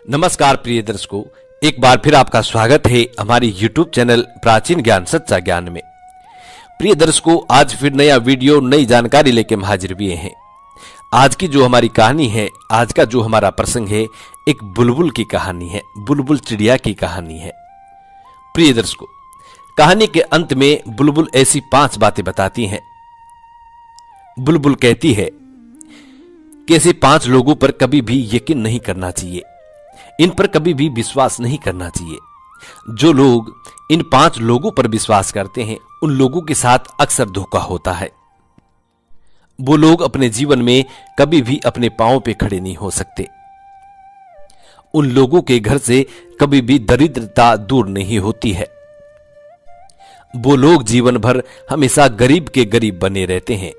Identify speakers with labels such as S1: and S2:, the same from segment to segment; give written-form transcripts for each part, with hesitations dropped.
S1: नमस्कार प्रिय दर्शकों, एक बार फिर आपका स्वागत है हमारी YouTube चैनल प्राचीन ज्ञान सच्चा ज्ञान में। प्रिय दर्शकों, आज फिर नया वीडियो नई जानकारी लेके हम हाजिर हुए हैं। आज की जो हमारी कहानी है, आज का जो हमारा प्रसंग है, एक बुलबुल की कहानी है, बुलबुल चिड़िया की कहानी है। प्रिय दर्शकों, कहानी के अंत में बुलबुल ऐसी 5 बातें बताती हैं। बुलबुल कहती है कि ऐसे 5 लोगों पर कभी भी यकीन नहीं करना चाहिए, इन पर कभी भी विश्वास नहीं करना चाहिए। जो लोग इन 5 लोगों पर विश्वास करते हैं, उन लोगों के साथ अक्सर धोखा होता है। वो लोग अपने जीवन में कभी भी अपने पांवों पे खड़े नहीं हो सकते। उन लोगों के घर से कभी भी दरिद्रता दूर नहीं होती है। वो लोग जीवन भर हमेशा गरीब के गरीब बने रहते हैं।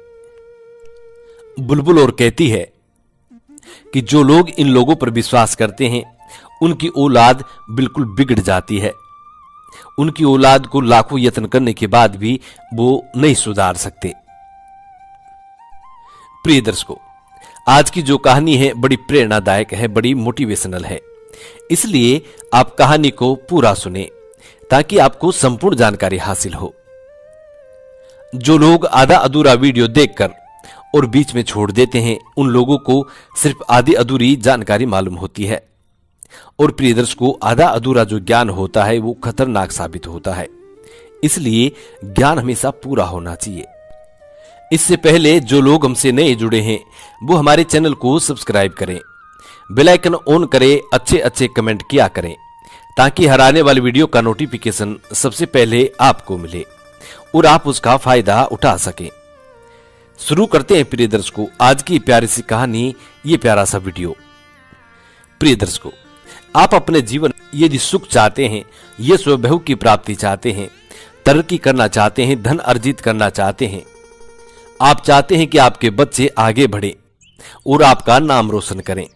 S1: बुलबुल और कहती है कि जो लोग इन लोगों पर विश्वास करते हैं, उनकी औलाद बिल्कुल बिगड़ जाती है। उनकी औलाद को लाखों यत्न करने के बाद भी वो नहीं सुधार सकते। प्रिय दर्शकों, आज की जो कहानी है बड़ी प्रेरणादायक है, बड़ी मोटिवेशनल है। इसलिए आप कहानी को पूरा सुने ताकि आपको संपूर्ण जानकारी हासिल हो। जो लोग आधा अधूरा वीडियो देखकर और बीच में छोड़ देते हैं, उन लोगों को सिर्फ आधी अधूरी जानकारी मालूम होती है। और प्रिय दर्शकों, आधा अधूरा जो ज्ञान होता है वो खतरनाक साबित होता है। इसलिए ज्ञान हमेशा पूरा होना चाहिए। इससे पहले जो लोग हमसे नए जुड़े हैं, वो हमारे चैनल को सब्सक्राइब करें, बेल आइकन ऑन करें, अच्छे अच्छे कमेंट किया करें ताकि हर आने वाली वीडियो का नोटिफिकेशन सबसे पहले आपको मिले और आप उसका फायदा उठा सकें। शुरू करते हैं प्रिय दर्शकों आज की प्यारी सी कहानी, ये प्यारा सा वीडियो। प्रिय दर्शकों, आप अपने जीवन यदि सुख चाहते हैं, ये स्वभाव की प्राप्ति चाहते हैं, तरक्की करना चाहते हैं, धन अर्जित करना चाहते हैं, आप चाहते हैं कि आपके बच्चे आगे बढ़े और आपका नाम रोशन करें,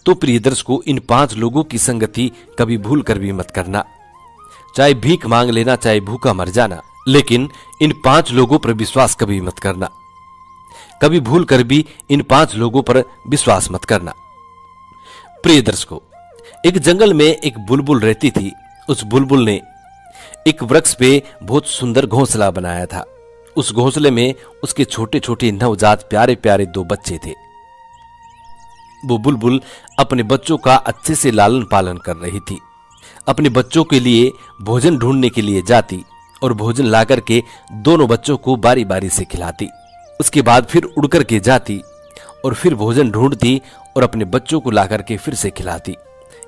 S1: तो प्रिय दर्शकों, इन 5 लोगों की संगति कभी भूल कर भी मत करना। चाहे भीख मांग लेना, चाहे भूखा मर जाना, लेकिन इन 5 लोगों पर विश्वास कभी मत करना। कभी भूल कर भी इन 5 लोगों पर विश्वास मत करना। प्रिय दर्शकों, एक जंगल में एक बुलबुल रहती थी। उस बुलबुल ने एक वृक्ष पे बहुत सुंदर घोंसला बनाया था। उस घोंसले में उसके छोटे छोटे नवजात प्यारे प्यारे 2 बच्चे थे। वो बुलबुल अपने बच्चों का अच्छे से लालन पालन कर रही थी। अपने बच्चों के लिए भोजन ढूंढने के लिए जाती और भोजन ला करके दोनों बच्चों को बारी बारी से खिलाती। उसके बाद फिर उड़ करके जाती और फिर भोजन ढूंढती और अपने बच्चों को ला करके फिर से खिलाती।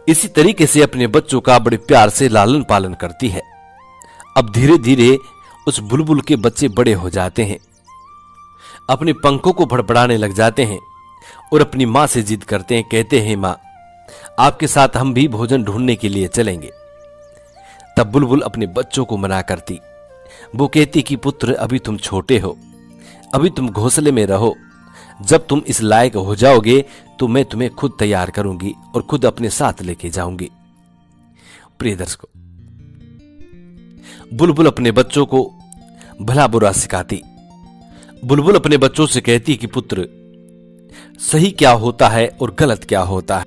S1: इसी तरीके से अपने बच्चों का बड़े प्यार से लालन पालन करती है। अब धीरे धीरे उस बुलबुल के बच्चे बड़े हो जाते हैं, अपने पंखों को फड़फड़ाने लग जाते हैं और अपनी माँ से जिद करते हैं। कहते हैं, माँ, आपके साथ हम भी भोजन ढूंढने के लिए चलेंगे। तब बुलबुल अपने बच्चों को मना करती। वो कहती कि पुत्र, अभी तुम छोटे हो, अभी तुम घोंसले में रहो। जब तुम इस लायक हो जाओगे तो मैं तुम्हें खुद तैयार करूंगी और खुद अपने साथ लेके जाऊंगी। प्रिय दर्शकों, बुलबुल अपने बच्चों को भला बुरा सिखाती। बुलबुल अपने बच्चों से कहती कि पुत्र, सही क्या होता है और गलत क्या होता है,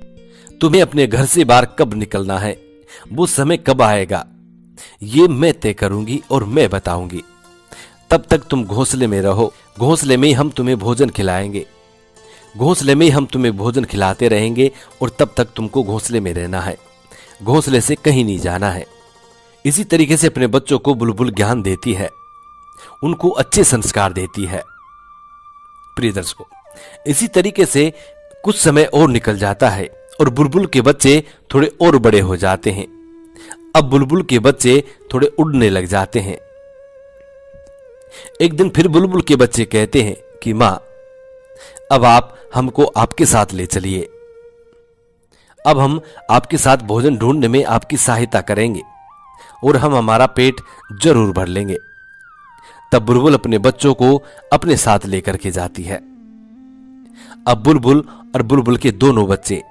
S1: तुम्हें अपने घर से बाहर कब निकलना है, वो समय कब आएगा, ये मैं तय करूंगी और मैं बताऊंगी। तब तक तुम घोंसले में रहो, घोंसले में हम तुम्हें भोजन खिलाएंगे, घोंसले में हम तुम्हें भोजन खिलाते रहेंगे और तब तक तुमको घोंसले में रहना है, घोंसले से कहीं नहीं जाना है। इसी तरीके से अपने बच्चों को बुलबुल ज्ञान देती है, उनको अच्छे संस्कार देती है। प्रिय दर्शकों, इसी तरीके से कुछ समय और निकल जाता है और बुलबुल के बच्चे थोड़े और बड़े हो जाते हैं। अब बुलबुल के बच्चे थोड़े उड़ने लग जाते हैं। एक दिन फिर बुलबुल के बच्चे कहते हैं कि मां, अब आप हमको आपके साथ ले चलिए। अब हम आपके साथ भोजन ढूंढने में आपकी सहायता करेंगे और हम हमारा पेट जरूर भर लेंगे। तब बुलबुल अपने बच्चों को अपने साथ लेकर के जाती है। अब बुलबुल और बुलबुल के दोनों बच्चे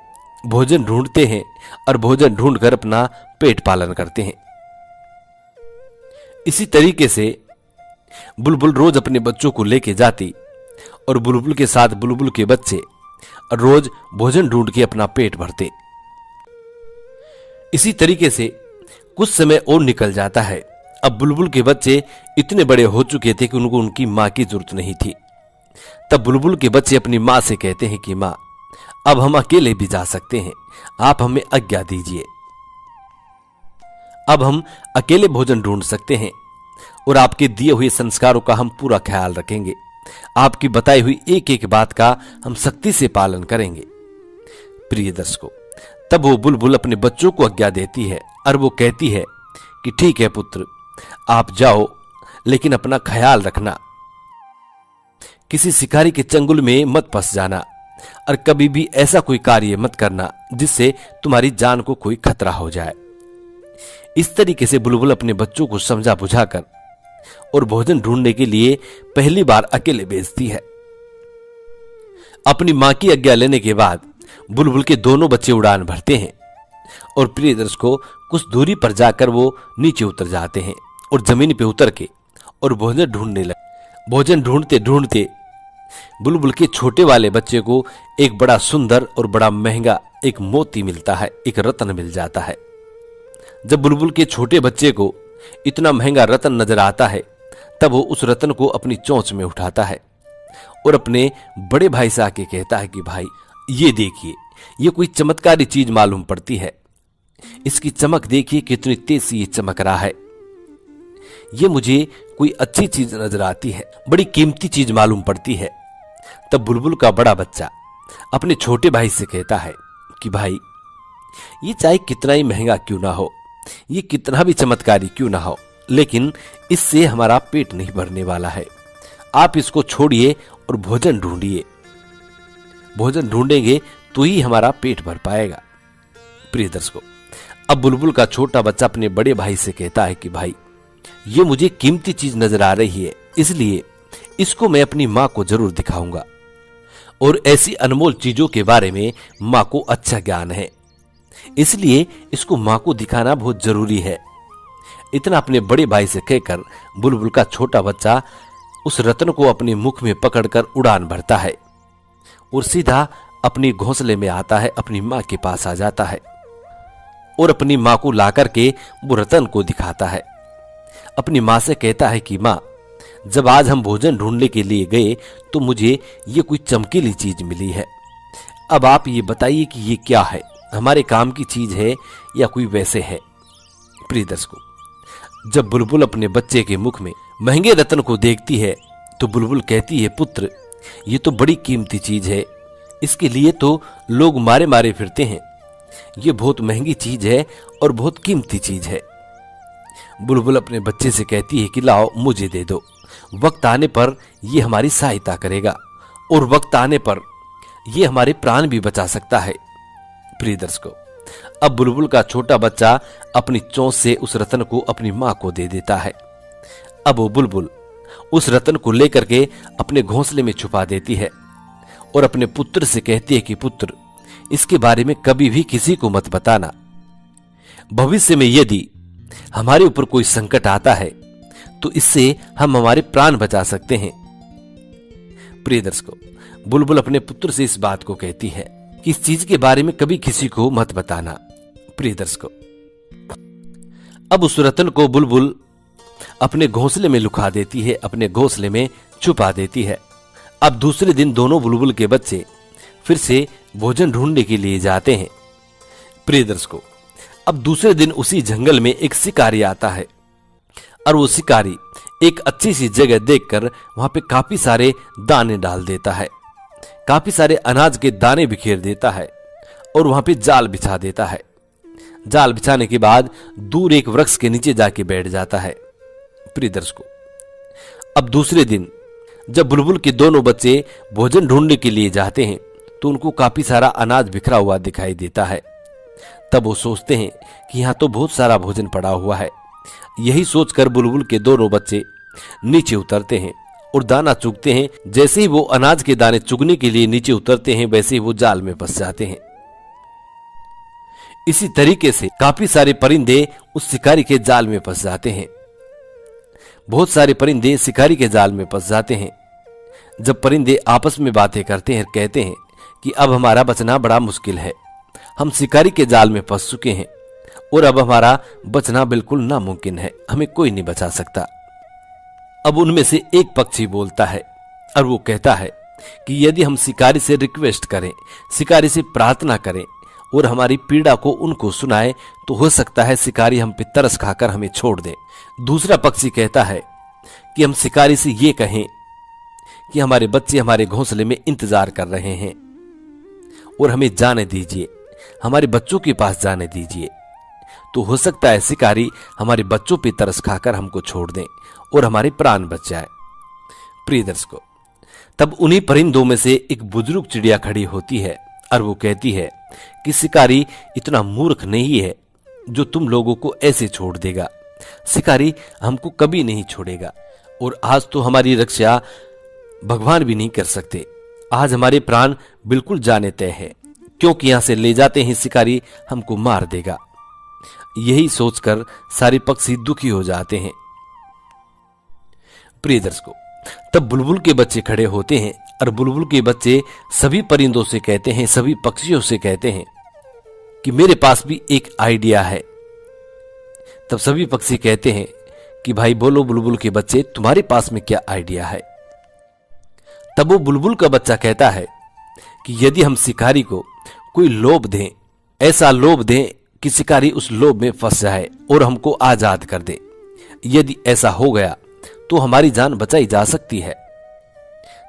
S1: भोजन ढूंढते हैं और भोजन ढूंढकर अपना पेट पालन करते हैं। इसी तरीके से बुलबुल रोज अपने बच्चों को लेके जाती और बुलबुल के साथ बुलबुल के बच्चे रोज भोजन ढूंढ के अपना पेट भरते। इसी तरीके से कुछ समय और निकल जाता है। अब बुलबुल के बच्चे इतने बड़े हो चुके थे कि उनको उनकी माँ की जरूरत नहीं थी। तब बुलबुल के बच्चे अपनी माँ से कहते हैं कि माँ, अब हम अकेले भी जा सकते हैं, आप हमें आज्ञा दीजिए। अब हम अकेले भोजन ढूंढ सकते हैं और आपके दिए हुए संस्कारों का हम पूरा ख्याल रखेंगे। आपकी बताई हुई एक एक बात का हम सख्ती से पालन करेंगे। प्रिय दर्शकों, तब वो बुलबुल अपने बच्चों को आज्ञा देती है और वो कहती है कि ठीक है पुत्र, आप जाओ, लेकिन अपना ख्याल रखना, किसी शिकारी के चंगुल में मत फंस जाना और कभी भी ऐसा कोई कार्य मत करना जिससे तुम्हारी जान को कोई खतरा हो जाए। इस तरीके से बुलबुल अपने बच्चों को समझा बुझाकर और भोजन ढूंढने के लिए पहली बार अकेले भेजती है। अपनी मां की आज्ञा लेने के बाद बुलबुल के दोनों बच्चे उड़ान भरते हैं और प्रिय दर्शकों, कुछ दूरी पर जाकर वो नीचे उतर जाते हैं और जमीन पे उतर के और भोजन ढूंढने लगे। भोजन ढूंढते ढूंढते बुलबुल के छोटे वाले बच्चे को एक बड़ा सुंदर और बड़ा महंगा एक मोती मिलता है, एक रत्न मिल जाता है। जब बुलबुल के छोटे बच्चे को इतना महंगा रत्न नजर आता है, तब वो उस रत्न को अपनी चोंच में उठाता है और अपने बड़े भाई से आके कहता है कि भाई, ये देखिए, ये कोई चमत्कारी चीज मालूम पड़ती है। इसकी चमक देखिए कितनी तेज से ये चमक रहा है। ये मुझे कोई अच्छी चीज नजर आती है, बड़ी कीमती चीज मालूम पड़ती है। तब बुलबुल का बड़ा बच्चा अपने छोटे भाई से कहता है कि भाई, ये चाहे कितना ही महंगा क्यों ना हो, ये कितना भी चमत्कारी क्यों ना हो, लेकिन इससे हमारा पेट नहीं भरने वाला है। आप इसको छोड़िए और भोजन ढूंढिए। भोजन ढूंढेंगे तो ही हमारा पेट भर पाएगा। प्रिय दर्शकों, अब बुलबुल का छोटा बच्चा अपने बड़े भाई से कहता है कि भाई, ये मुझे कीमती चीज नजर आ रही है, इसलिए इसको मैं अपनी मां को जरूर दिखाऊंगा। और ऐसी अनमोल चीजों के बारे में मां को अच्छा ज्ञान है, इसलिए इसको मां को दिखाना बहुत जरूरी है। इतना अपने बड़े भाई से कहकर बुलबुल का छोटा बच्चा उस रत्न को अपने मुख में पकड़कर उड़ान भरता है और सीधा अपनी घोंसले में आता है, अपनी मां के पास आ जाता है और अपनी मां को लाकर के वो रत्न को दिखाता है। अपनी मां से कहता है कि मां, जब आज हम भोजन ढूंढने के लिए गए तो मुझे ये कोई चमकीली चीज मिली है। अब आप ये बताइए कि ये क्या है, हमारे काम की चीज है या कोई वैसे है। प्रिय दर्शकों, जब बुलबुल अपने बच्चे के मुख में महंगे रत्न को देखती है तो बुलबुल कहती है, पुत्र, ये तो बड़ी कीमती चीज है, इसके लिए तो लोग मारे मारे फिरते हैं। ये बहुत महंगी चीज है और बहुत कीमती चीज है। बुलबुल अपने बच्चे से कहती है कि लाओ, मुझे दे दो, वक्त आने पर यह हमारी सहायता करेगा और वक्त आने पर यह हमारे प्राण भी बचा सकता है। प्रिय दर्शकों, अब बुलबुल का छोटा बच्चा अपनी चोंच से उस रत्न को अपनी मां को दे देता है। अब वो बुलबुल उस रत्न को लेकर के अपने घोंसले में छुपा देती है और अपने पुत्र से कहती है कि पुत्र, इसके बारे में कभी भी किसी को मत बताना। भविष्य में यदि हमारे ऊपर कोई संकट आता है तो इससे हम हमारे प्राण बचा सकते हैं। प्रिय दर्शकों, बुलबुल अपने पुत्र से इस बात को कहती है कि इस चीज के बारे में कभी किसी को मत बताना। प्रिय दर्शकों, अब उस रत्न को बुलबुल अपने घोंसले में लुका देती है, अपने घोंसले में छुपा देती है। अब दूसरे दिन दोनों बुलबुल के बच्चे फिर से भोजन ढूंढने के लिए जाते हैं। प्रिय दर्शकों, अब दूसरे दिन उसी जंगल में एक शिकारी आता है और वो शिकारी एक अच्छी सी जगह देखकर वहां पे काफी सारे दाने डाल देता है, काफी सारे अनाज के दाने बिखेर देता है और वहां पे जाल बिछा देता है। जाल बिछाने के बाद दूर एक वृक्ष के नीचे जाके बैठ जाता है। प्रिय दर्शकों, अब दूसरे दिन जब बुलबुल के दोनों बच्चे भोजन ढूंढने के लिए जाते हैं तो उनको काफी सारा अनाज बिखरा हुआ दिखाई देता है। तब वो सोचते हैं कि यहाँ तो बहुत सारा भोजन पड़ा हुआ है। यही सोचकर बुलबुल के दोनों बच्चे नीचे उतरते हैं और दाना चुगते हैं। जैसे ही वो अनाज के दाने चुगने के लिए नीचे उतरते हैं, वैसे ही वो जाल में फंस जाते हैं। इसी तरीके से काफी सारे परिंदे उस शिकारी के जाल में फंस जाते हैं। बहुत सारे परिंदे शिकारी के जाल में फंस जाते हैं। जब परिंदे आपस में बातें करते हैं, कहते हैं कि अब हमारा बचना बड़ा मुश्किल है, हम शिकारी के जाल में फंस चुके हैं और अब हमारा बचना बिल्कुल नामुमकिन है, हमें कोई नहीं बचा सकता। अब उनमें से एक पक्षी बोलता है और वो कहता है कि यदि हम शिकारी से रिक्वेस्ट करें, शिकारी से प्रार्थना करें और हमारी पीड़ा को उनको सुनाएं, तो हो सकता है शिकारी हम पे तरस खाकर हमें छोड़ दे। दूसरा पक्षी कहता है कि हम शिकारी से ये कहें कि हमारे बच्चे हमारे घोंसले में इंतजार कर रहे हैं और हमें जाने दीजिए, हमारे बच्चों के पास जाने दीजिए, तो हो सकता है शिकारी हमारे बच्चों पे तरस खाकर हमको छोड़ दें और हमारे प्राण बच जाए। प्रिय दर्शकों, तब उन्हीं परिंदों में से एक बुजुर्ग चिड़िया खड़ी होती है और वो कहती है कि शिकारी इतना मूर्ख नहीं है जो तुम लोगों को ऐसे छोड़ देगा। शिकारी हमको कभी नहीं छोड़ेगा और आज तो हमारी रक्षा भगवान भी नहीं कर सकते। आज हमारे प्राण बिल्कुल जाने तय है, क्योंकि यहां से ले जाते ही शिकारी हमको मार देगा। यही सोचकर सारे पक्षी दुखी हो जाते हैं। प्रिय दर्शकों, तब बुलबुल के बच्चे खड़े होते हैं और बुलबुल के बच्चे सभी परिंदों से कहते हैं, सभी पक्षियों से कहते हैं कि मेरे पास भी एक आइडिया है। तब सभी पक्षी कहते हैं कि भाई बोलो बुलबुल के बच्चे, तुम्हारे पास में क्या आइडिया है। तब वो बुलबुल का बच्चा कहता है कि यदि हम शिकारी को कोई लोभ दें, ऐसा लोभ दें कि शिकारी उस लोभ में फंस जाए और हमको आजाद कर दे, यदि ऐसा हो गया तो हमारी जान बचाई जा सकती है।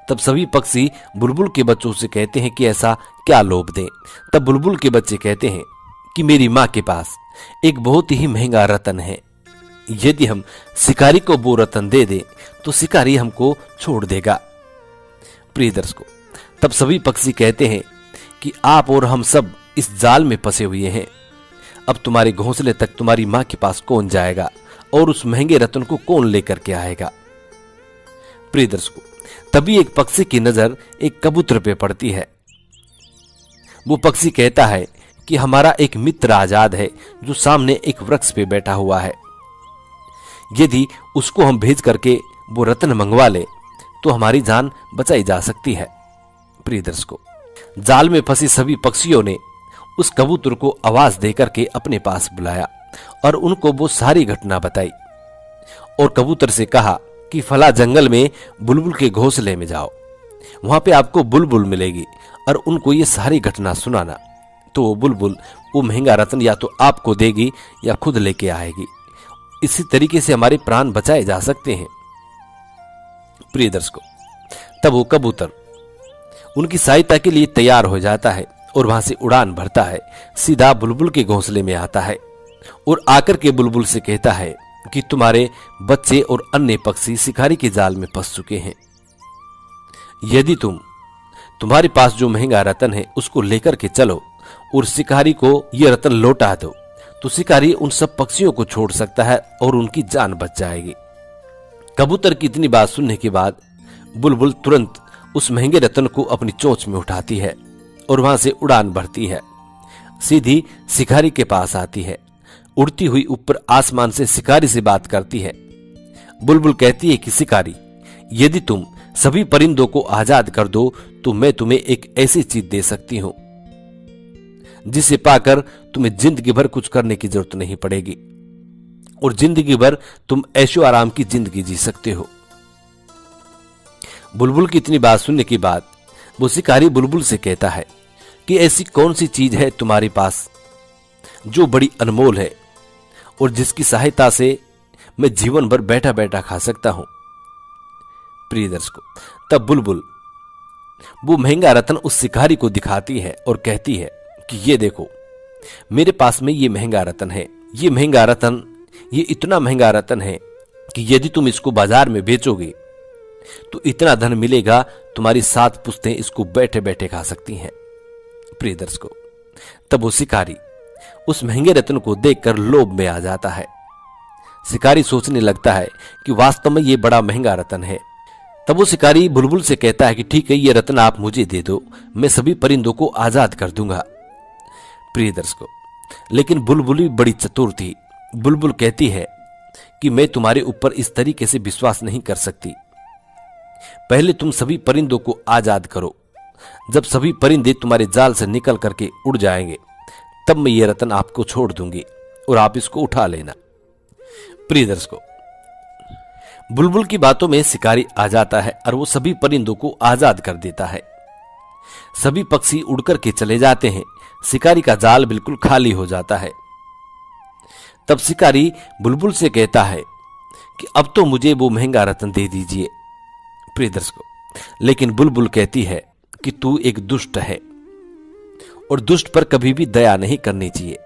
S1: तब सभी पक्षी बुलबुल के बच्चों से कहते हैं कि ऐसा क्या लोभ दें। तब बुलबुल के बच्चे कहते हैं कि मेरी मां के पास एक बहुत ही महंगा रतन है, यदि हम शिकारी को वो रतन दे दें तो शिकारी हमको छोड़ देगा। प्रिय दर्शकों, तब सभी पक्षी कहते हैं कि आप और हम सब इस जाल में फंसे हुए हैं। अब तुम्हारे घोंसले तक तुम्हारी मां के पास कौन जाएगा और उस महंगे रतन को कौन लेकर के आएगा। प्रिय दर्शकों, तभी एक पक्षी की नजर एक कबूतर पे पड़ती है। वो पक्षी कहता है कि हमारा एक मित्र आजाद है जो सामने एक वृक्ष पे बैठा हुआ है, यदि उसको हम भेज करके वो रत्न मंगवा ले तो हमारी जान बचाई जा सकती है। प्रिय दर्शकों, जाल में फंसी सभी पक्षियों ने उस कबूतर को आवाज देकर के अपने पास बुलाया और उनको वो सारी घटना बताई और कबूतर से कहा कि फला जंगल में बुलबुल के घोंसले में जाओ, वहां पे आपको बुलबुल मिलेगी और उनको ये सारी घटना सुनाना, तो वो बुलबुल वो महंगा रत्न या तो आपको देगी या खुद लेके आएगी। इसी तरीके से हमारे प्राण बचाए जा सकते हैं। प्रिय दर्शकों, तब वो कबूतर उनकी सहायता के लिए तैयार हो जाता है और वहां से उड़ान भरता है, सीधा बुलबुल के घोंसले में आता है और आकर के बुलबुल से कहता है कि तुम्हारे बच्चे और अन्य पक्षी शिकारी के जाल में फंस चुके हैं। यदि तुम्हारे पास जो महंगा रतन है उसको लेकर के चलो और शिकारी को यह रतन लौटा दो, तो शिकारी उन सब पक्षियों को छोड़ सकता है और उनकी जान बच जाएगी। कबूतर की इतनी बात सुनने के बाद बुलबुल तुरंत उस महंगे रतन को अपनी चोंच में उठाती है और वहां से उड़ान भरती है, सीधी शिकारी के पास आती है। उड़ती हुई ऊपर आसमान से शिकारी से बात करती है। बुलबुल कहती है कि शिकारी, यदि तुम सभी परिंदों को आजाद कर दो तो मैं तुम्हें एक ऐसी चीज दे सकती हूं जिसे पाकर तुम्हें जिंदगी भर कुछ करने की जरूरत नहीं पड़ेगी और जिंदगी भर तुम ऐशो आराम की जिंदगी जी सकते हो। बुलबुल की इतनी बात सुनने के बाद वो शिकारी बुलबुल से कहता है कि ऐसी कौन सी चीज है तुम्हारे पास जो बड़ी अनमोल है और जिसकी सहायता से मैं जीवन भर बैठा बैठा खा सकता हूं। प्रिय दर्शकों, तब बुलबुल वो महंगा रतन उस शिकारी को दिखाती है और कहती है कि ये देखो, मेरे पास में ये महंगा रतन है। ये महंगा रतन, ये इतना महंगा रतन है कि यदि तुम इसको बाजार में बेचोगे तो इतना धन मिलेगा, तुम्हारी 7 पुश्तें इसको बैठे बैठे खा सकती हैं। प्रिय दर्शकों, तब वो शिकारी उस महंगे रत्न को देखकर लोभ में आ जाता है। शिकारी सोचने लगता है कि वास्तव में ये बड़ा महंगा रत्न है। तब वो शिकारी बुलबुल से कहता है कि ठीक है, ये रत्न आप मुझे दे दो, मैं सभी परिंदों को आजाद कर दूंगा। प्रिय दर्शकों, लेकिन बुलबुल भी बड़ी चतुर थी। बुलबुल कहती है कि मैं तुम्हारे ऊपर इस तरीके से विश्वास नहीं कर सकती। पहले तुम सभी परिंदों को आजाद करो, जब सभी परिंदे तुम्हारे जाल से निकल करके उड़ जाएंगे तब मैं ये रत्न आपको छोड़ दूंगी और आप इसको उठा लेना। प्रिय दर्शकों, बुलबुल की बातों में शिकारी आ जाता है और वो सभी परिंदों को आजाद कर देता है। सभी पक्षी उड़कर के चले जाते हैं। शिकारी का जाल बिल्कुल खाली हो जाता है। तब शिकारी बुलबुल से कहता है कि अब तो मुझे वो महंगा रत्न दे दीजिए। प्रिय दर्शकों, लेकिन बुलबुल कहती है कि तू एक दुष्ट है और दुष्ट पर कभी भी दया नहीं करनी चाहिए।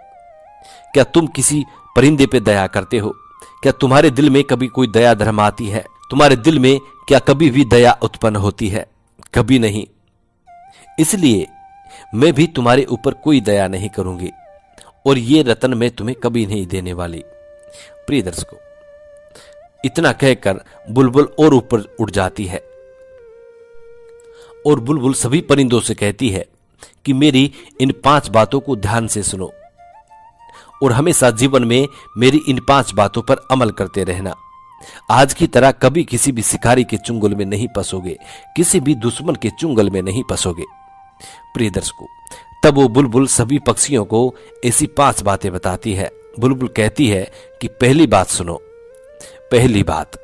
S1: क्या तुम किसी परिंदे पे दया करते हो? क्या तुम्हारे दिल में कभी कोई दया धर्म आती है? तुम्हारे दिल में क्या कभी भी दया उत्पन्न होती है? कभी नहीं। इसलिए मैं भी तुम्हारे ऊपर कोई दया नहीं करूंगी और ये रत्न मैं तुम्हें कभी नहीं देने वाली। प्रिय दर्शकों, इतना कहकर बुलबुल और ऊपर उड़ जाती है और बुलबुल सभी परिंदों से कहती है कि मेरी इन 5 बातों को ध्यान से सुनो और हमेशा जीवन में मेरी इन 5 बातों पर अमल करते रहना। आज की तरह कभी किसी भी शिकारी के चुंगल में नहीं फंसोगे, किसी भी दुश्मन के चुंगल में नहीं फंसोगे। प्रिय दर्शकों, तब वो बुलबुल सभी पक्षियों को ऐसी 5 बातें बताती है। बुलबुल कहती है कि पहली बात सुनो। पहली बात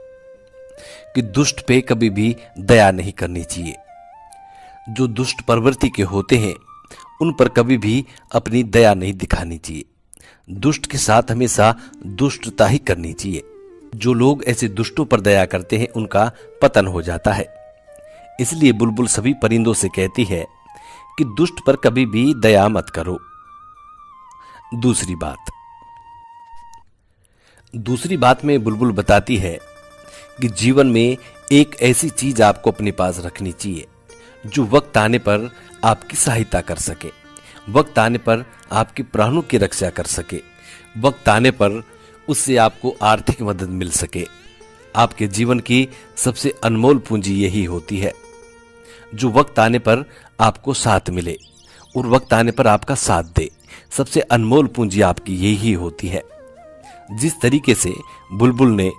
S1: कि दुष्ट पे कभी भी दया नहीं करनी चाहिए। जो दुष्ट प्रवृत्ति के होते हैं उन पर कभी भी अपनी दया नहीं दिखानी चाहिए। दुष्ट के साथ हमेशा दुष्टता ही करनी चाहिए। जो लोग ऐसे दुष्टों पर दया करते हैं उनका पतन हो जाता है। इसलिए बुलबुल सभी परिंदों से कहती है कि दुष्ट पर कभी भी दया मत करो। दूसरी बात में बुलबुल बताती है कि जीवन में एक ऐसी चीज आपको अपने पास रखनी चाहिए जो वक्त आने पर आपकी सहायता कर सके, वक्त आने पर आपके प्राणों की रक्षा कर सके, वक्त आने पर उससे आपको आर्थिक मदद मिल सके। आपके जीवन की सबसे अनमोल पूंजी यही होती है जो वक्त आने पर आपको साथ मिले और वक्त आने पर आपका साथ दे। सबसे अनमोल पूंजी आपकी यही होती है। जिस तरीके से बुलबुल ने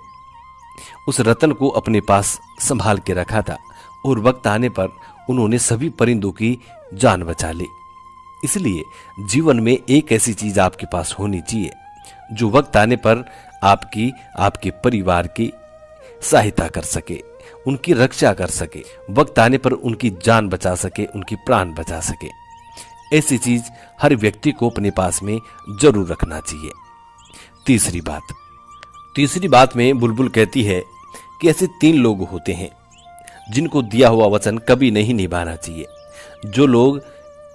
S1: उस रतन को अपने पास संभाल के रखा था और वक्त आने पर उन्होंने सभी परिंदों की जान बचा ली। इसलिए जीवन में एक ऐसी चीज आपके पास होनी चाहिए जो वक्त आने पर आपकी, आपके परिवार की सहायता कर सके, उनकी रक्षा कर सके, वक्त आने पर उनकी जान बचा सके, उनकी प्राण बचा सके। ऐसी चीज हर व्यक्ति को अपने पास में जरूर रखना चाहिए। तीसरी बात में बुलबुल कहती है कि ऐसे 3 लोग होते हैं जिनको दिया हुआ वचन कभी नहीं निभाना चाहिए। जो लोग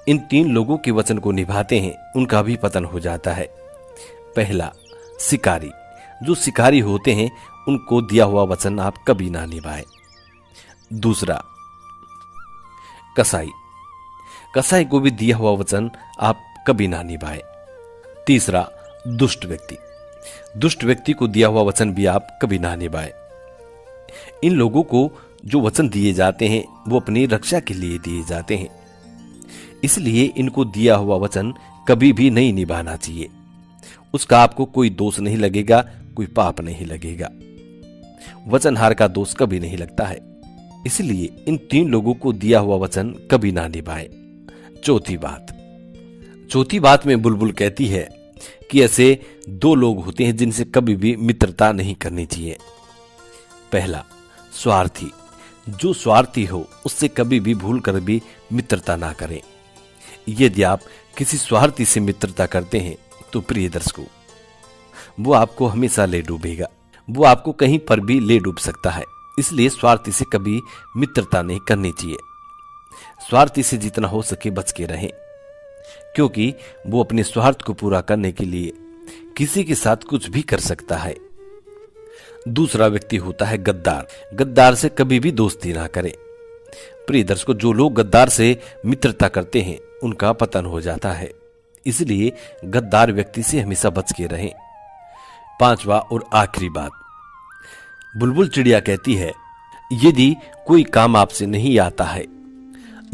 S1: इन 3 लोगों के वचन को निभाते हैं उनका भी पतन हो जाता है। पहला, शिकारी। जो शिकारी होते हैं उनको दिया हुआ वचन आप कभी ना निभाएं। दूसरा, कसाई। कसाई को भी दिया हुआ वचन आप कभी ना निभाएं। तीसरा, दुष्ट व्यक्ति। दुष्ट व्यक्ति को दिया हुआ वचन भी आप कभी ना निभाएं। इन लोगों को जो वचन दिए जाते हैं वो अपनी रक्षा के लिए दिए जाते हैं। इसलिए इनको दिया हुआ वचन कभी भी नहीं निभाना चाहिए। उसका आपको कोई दोष नहीं लगेगा, कोई पाप नहीं लगेगा। वचनहार का दोष कभी नहीं लगता है। इसलिए इन 3 लोगों को दिया हुआ वचन कभी ना निभाएं। चौथी बात में बुलबुल कहती है कि ऐसे 2 लोग होते हैं जिनसे कभी भी मित्रता नहीं करनी चाहिए। पहला, स्वार्थी। जो स्वार्थी हो उससे कभी भी भूल कर भी मित्रता ना करें। यदि आप किसी स्वार्थी से मित्रता करते हैं तो प्रिय दर्शकों, वो आपको हमेशा ले डूबेगा। वो आपको कहीं पर भी ले डूब सकता है। इसलिए स्वार्थी से कभी मित्रता नहीं करनी चाहिए। स्वार्थी से जितना हो सके बच के रहें, क्योंकि वो अपने स्वार्थ को पूरा करने के लिए किसी के साथ कुछ भी कर सकता है। दूसरा व्यक्ति होता है गद्दार। गद्दार से कभी भी दोस्ती ना करें। प्रिय दर्शकों, जो लोग गद्दार से मित्रता करते हैं उनका पतन हो जाता है। इसलिए गद्दार व्यक्ति से हमेशा बच के रहें। 5वां और आखिरी बात, बुलबुल चिड़िया कहती है, यदि कोई काम आपसे नहीं आता है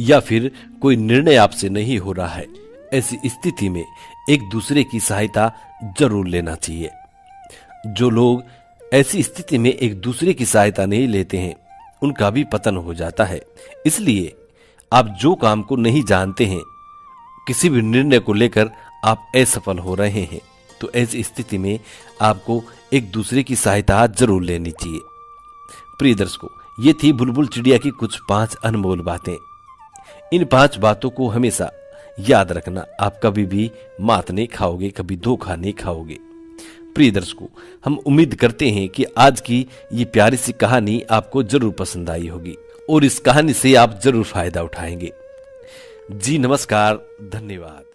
S1: या फिर कोई निर्णय आपसे नहीं हो रहा है, ऐसी स्थिति में एक दूसरे की सहायता जरूर लेना चाहिए। जो लोग ऐसी स्थिति में एक दूसरे की सहायता नहीं लेते हैं उनका भी पतन हो जाता है। इसलिए आप जो काम को नहीं जानते हैं, किसी भी निर्णय को लेकर आप असफल हो रहे हैं, तो ऐसी स्थिति में आपको एक दूसरे की सहायता जरूर लेनी चाहिए। प्रिय दर्शकों, ये थी बुलबुल चिड़िया की कुछ 5 अनमोल बातें। इन 5 बातों को हमेशा याद रखना, आप कभी भी मात नहीं खाओगे, कभी धोखा नहीं खाओगे। प्रिय दर्शकों, हम उम्मीद करते हैं कि आज की ये प्यारी सी कहानी आपको जरूर पसंद आई होगी और इस कहानी से आप जरूर फायदा उठाएंगे। जी नमस्कार, धन्यवाद।